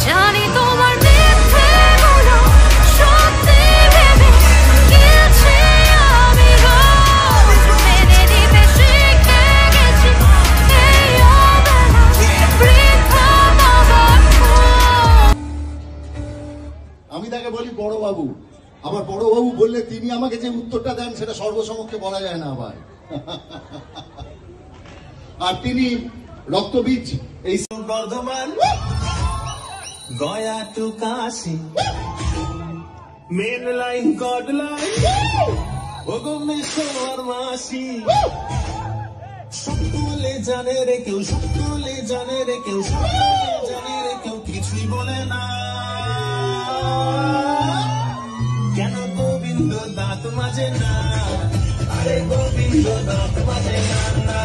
জানি তোমার মিথ্যেগুলো সত্যি ভেবে গেছি আমি রোজ মেনে নিতে শিখে গেছি এই অবেলা বৃথা বাবার। আমি তাকে বলি বড় বাবু, আবার বড় বাবু বললে তিনি আমাকে যে উত্তরটা দেন সেটা সর্বসমক্ষে বলা যায় না আবার। আর তিনি রক্তবীজ এই Bardhaman Gaya to Kashi main line কড লাইন ভুবনেশ্বর মাসি সকলে জানে রে কেউ, সকলে জানে রে কেউ, সকলে জানে রে কেউ কিছুই বলে না। কেন গোবিন্দ দাঁত মাজে না, আরে গোবিন্দ দাঁত মাজে না।